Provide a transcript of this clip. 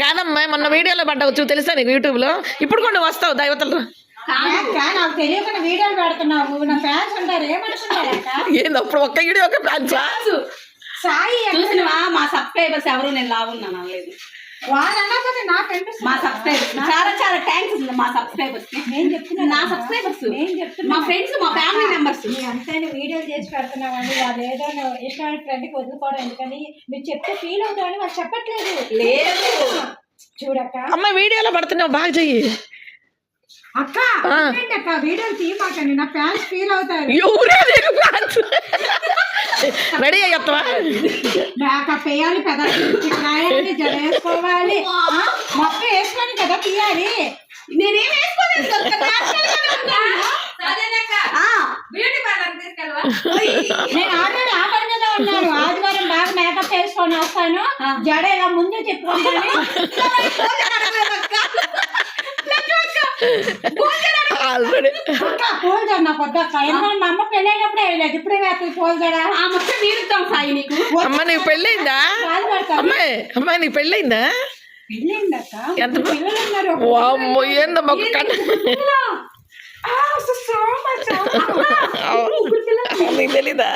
కాదమ్మా మొన్న వీడియోలో పడ్డవచ్చు తెలుసా నీకు యూట్యూబ్లో. ఇప్పుడు కూడా వస్తావు దైవతలు. నాకు తెలియకుండా వీడియోలు పెడుతున్నావు. నా ఫ్యాన్స్ ఉంటారు ఏమనుకుంటారు అక్క? ఏంది అప్పుడు ఒక్క వీడియో ఒక ఫ్యాన్సా? సాయి చూసినవా మా సబ్స్క్రైబర్స్ ఎవరు నేను లావున్నాను అనలేదు. వాళ్ళు అనకపోతే నా ఫ్రెండ్స్ మా సబ్స్క్రైబర్స్ చాలా చాలా థ్యాంక్స్ మా సబ్స్క్రైబర్స్. నేను చెప్తున్నా నా సబ్స్క్రైబర్స్ నేను చెప్తున్నా మా ఫ్రెండ్స్ మా ఫ్యామిలీ మెంబర్స్. అంతైనా వీడియోలు చేసి పెడుతున్నామండి. అది ఏదో ఇష్టమైన ఫ్రెండ్కి వదులుకోవడం ఎందుకని మీరు చెప్తే ఫీల్ అవుతామని వాళ్ళు చెప్పట్లేదు. లేదు చూడక్క అమ్మ వీడియోలో పడుతున్నావు బాగా చెయ్యి అక్క. అక్క వీడియోలు తీయమాకండి, నా ఫ్యాన్స్ ఫీల్ అవుతారు. రెడీ అయ్యత్తవా? మేకప్ వేయాలి కదా, రాయాలి, జడ వేసుకోవాలి, మొత్తం వేసుకొని కదా తీయాలి. నేనేం వేసుకోలేదు. నేను ఆల్రెడీ ఆ పని మీద ఉన్నాను. ఆదివారం బాగా మేకప్ వేసుకొని వస్తాను, జడ ఇలా ముందే చెప్పుకుంటాను. పూల జడ నాకు వద్దక్క. ఎందుకంటే మా అమ్మ పెళ్ళైనప్పుడే వేయలేదు, ఇప్పుడే వేస్తుంది పూల జడ. ఆ మొత్తం వీరుద్దాం సాయి నీకు. అమ్మ నీకు పెళ్ళయిందా? అమ్మాయి అమ్మాయి నీకు పెళ్ళయిందా? పెళ్ళైందక్క. ఎంత పిల్లలు ఉన్నారు. వామ్మో ఏందమ్మా నీకు తెలీదా?